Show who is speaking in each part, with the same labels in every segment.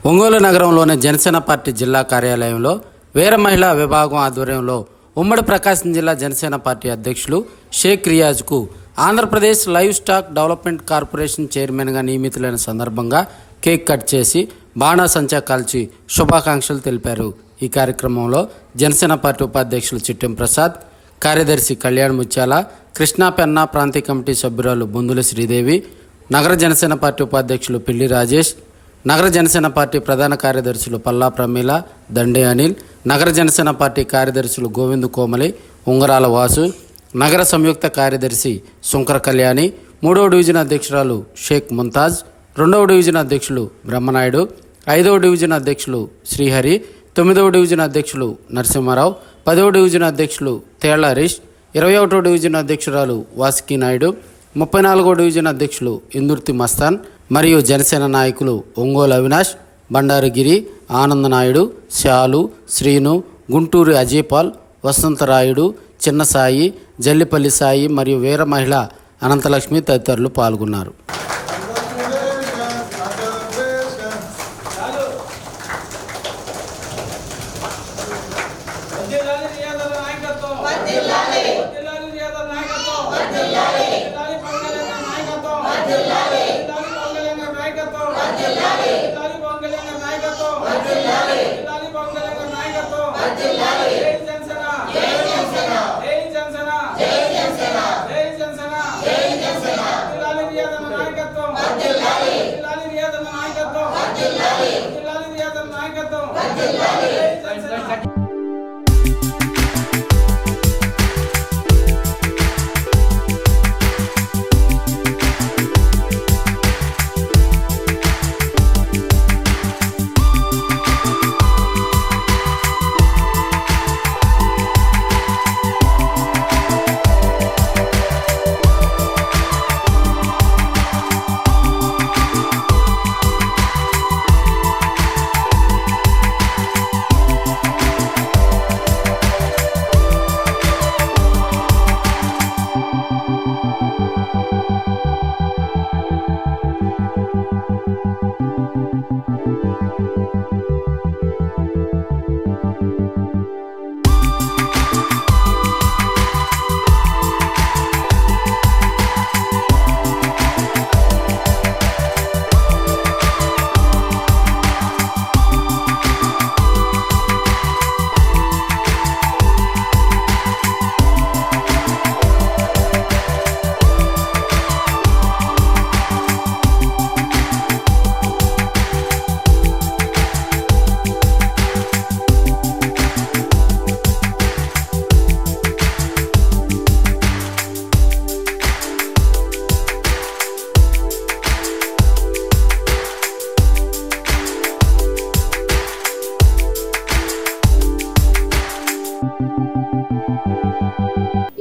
Speaker 1: ఒంగోలు నగరంలోని జనసేన పార్టీ జిల్లా కార్యాలయంలో వీర మహిళా విభాగం ఆధ్వర్యంలో ఉమ్మడి ప్రకాశం జిల్లా జనసేన పార్టీ అధ్యక్షులు షేక్ రియాజ్కు Andhra Pradesh live stock development corporation చైర్మన్గా నియమితులైన సందర్భంగా కేక్ కట్ చేసి బాణాసంచా కాల్చి శుభాకాంక్షలు తెలిపారు. ఈ కార్యక్రమంలో జనసేన పార్టీ ఉపాధ్యక్షులు చిట్టెం ప్రసాద్, కార్యదర్శి కళ్యాణ్ ముత్యాల, కృష్ణా పెన్నా ప్రాంతీయ కమిటీ సభ్యురాలు బొందుల శ్రీదేవి, నగర జనసేన పార్టీ ఉపాధ్యక్షులు పిల్లి రాజేష్, నగర జనసేన పార్టీ ప్రధాన కార్యదర్శులు పల్లా ప్రమీల, దండే అనిల్, నగర జనసేన పార్టీ కార్యదర్శులు గోవింద్ కోమలి, ఉంగరాల వాసు, నగర సంయుక్త కార్యదర్శి శుంకర కళ్యాణి, 3వ డివిజన్ అధ్యక్షురాలు షేక్ ముంతాజ్, 2వ డివిజన్ అధ్యక్షులు బ్రహ్మనాయుడు, 5వ డివిజన్ అధ్యక్షులు శ్రీహరి, 9వ డివిజన్ అధ్యక్షులు నరసింహారావు, 10వ డివిజన్ అధ్యక్షులు తేళ్ల హరీష్, 21వ డివిజన్ అధ్యక్షురాలు వాసుకి నాయుడు, 34వ డివిజన్ అధ్యక్షులు ఇందుర్తి మస్తాన్ మరియు జనసేన నాయకులు ఒంగోలు అవినాష్, బండారుగిరి, ఆనంద నాయుడు, శాలు, శ్రీను, గుంటూరు అజయపాల్, వసంతరాయుడు, చిన్న సాయి, జల్లిపల్లి సాయి మరియు వీర మహిళ అనంతలక్ష్మి తదితరులు పాల్గొన్నారు.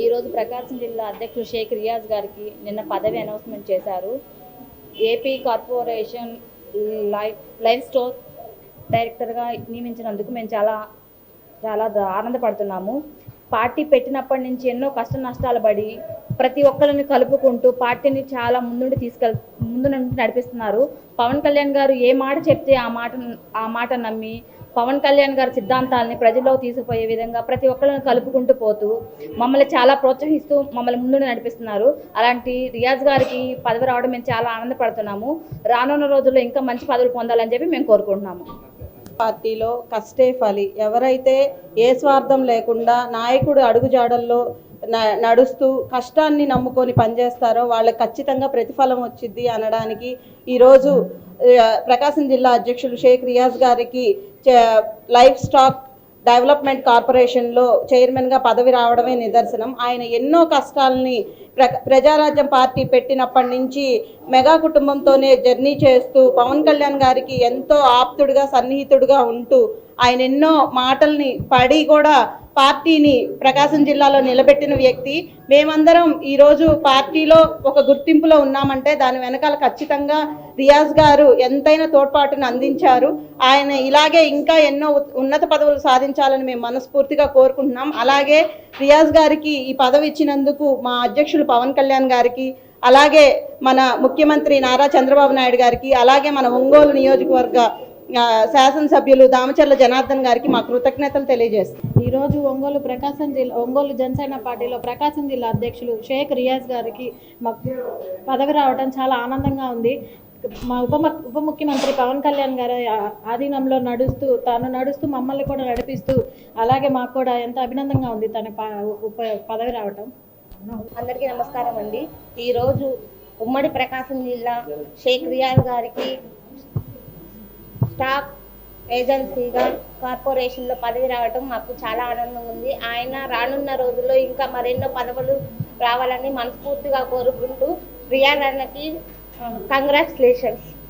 Speaker 2: ఈరోజు ప్రకాశం జిల్లా అధ్యక్షుడు షేక్ రియాజ్ గారికి నిన్న పదవి అనౌన్స్మెంట్ చేశారు. ఏపీ కార్పొరేషన్ లైవ్ స్టాక్ డైరెక్టర్గా నియమించినందుకు మేము చాలా ఆనందపడుతున్నాము. పార్టీ పెట్టినప్పటి నుంచి ఎన్నో కష్ట నష్టాలు పడి ప్రతి ఒక్కరిని కలుపుకుంటూ పార్టీని చాలా ముందు నడిపిస్తున్నారు. పవన్ కళ్యాణ్ గారు ఏ మాట చెప్తే ఆ మాట నమ్మి పవన్ కళ్యాణ్ గారి సిద్ధాంతాలని ప్రజల్లో తీసుకుపోయే విధంగా ప్రతి ఒక్కరిని కలుపుకుంటూ పోతూ మమ్మల్ని చాలా ప్రోత్సహిస్తూ మమ్మల్ని ముందు నడిపిస్తున్నారు. అలాంటి రియాజ్ గారికి పదవి రావడం మేము చాలా ఆనందపడుతున్నాము. రానున్న రోజుల్లో ఇంకా మంచి పదవులు పొందాలని చెప్పి మేము కోరుకుంటున్నాము.
Speaker 3: పార్టీలో కష్టే ఫలి, ఎవరైతే ఏ స్వార్థం లేకుండా నాయకుడు అడుగుజాడల్లో నడుస్తూ కష్టాన్ని నమ్ముకొని పనిచేస్తారో వాళ్ళకి ఖచ్చితంగా ప్రతిఫలం వచ్చింది అనడానికి ఈరోజు ప్రకాశం జిల్లా అధ్యక్షులు షేక్ రియాజ్ గారికి లైవ్ స్టాక్ డెవలప్మెంట్ కార్పొరేషన్లో చైర్మన్గా పదవి రావడమే నిదర్శనం. ఆయన ఎన్నో కష్టాలని ప్రజారాజ్యం పార్టీ పెట్టినప్పటి నుంచి మెగా కుటుంబంతోనే జర్నీ చేస్తూ పవన్ కళ్యాణ్ గారికి ఎంతో ఆప్తుడుగా సన్నిహితుడుగా ఉంటూ ఆయన ఎన్నో మాటల్ని పడి కూడా పార్టీని ప్రకాశం జిల్లాలో నిలబెట్టిన వ్యక్తి. మేమందరం ఈరోజు పార్టీలో ఒక గుర్తింపులో ఉన్నామంటే దాని వెనకాల ఖచ్చితంగా రియాజ్ గారు ఎంతైనా తోడ్పాటును అందించారు. ఆయన ఇలాగే ఇంకా ఎన్నో ఉన్నత పదవులు సాధించాలని మేము మనస్ఫూర్తిగా కోరుకుంటున్నాం. అలాగే రియాజ్ గారికి ఈ పదవి ఇచ్చినందుకు మా అధ్యక్షులు పవన్ కళ్యాణ్ గారికి, అలాగే మన ముఖ్యమంత్రి నారా చంద్రబాబు నాయుడు గారికి, అలాగే మన ఒంగోలు నియోజకవర్గ శాసనసభ్యులు దామచర్ల జనార్దన్ గారికి మా కృతజ్ఞతలు తెలియజేస్తాం.
Speaker 4: ఈరోజు ఒంగోలు జనసేన పార్టీలో ప్రకాశం జిల్లా అధ్యక్షులు షేక్ రియాజ్ గారికి మాకు పదవి రావడం చాలా ఆనందంగా ఉంది. మా ఉప ముఖ్యమంత్రి పవన్ కళ్యాణ్ గారి ఆధీనంలో నడుస్తూ మమ్మల్ని కూడా నడిపిస్తూ, అలాగే మాకు కూడా ఎంత అభినందంగా ఉంది తన పదవి రావటం.
Speaker 5: అందరికీ నమస్కారం అండి. ఈరోజు ఉమ్మడి ప్రకాశం జిల్లా షేక్ రియాజ్ గారికి స్టాక్ ఏజెన్సీగా కార్పొరేషన్లో పదవి రావడం మాకు చాలా ఆనందంగా ఉంది. ఆయన రానున్న రోజుల్లో ఇంకా మరెన్నో పదవులు రావాలని మనస్ఫూర్తిగా కోరుకుంటూ రియాజ్ అన్నకి కంగ్రాచులేషన్స్.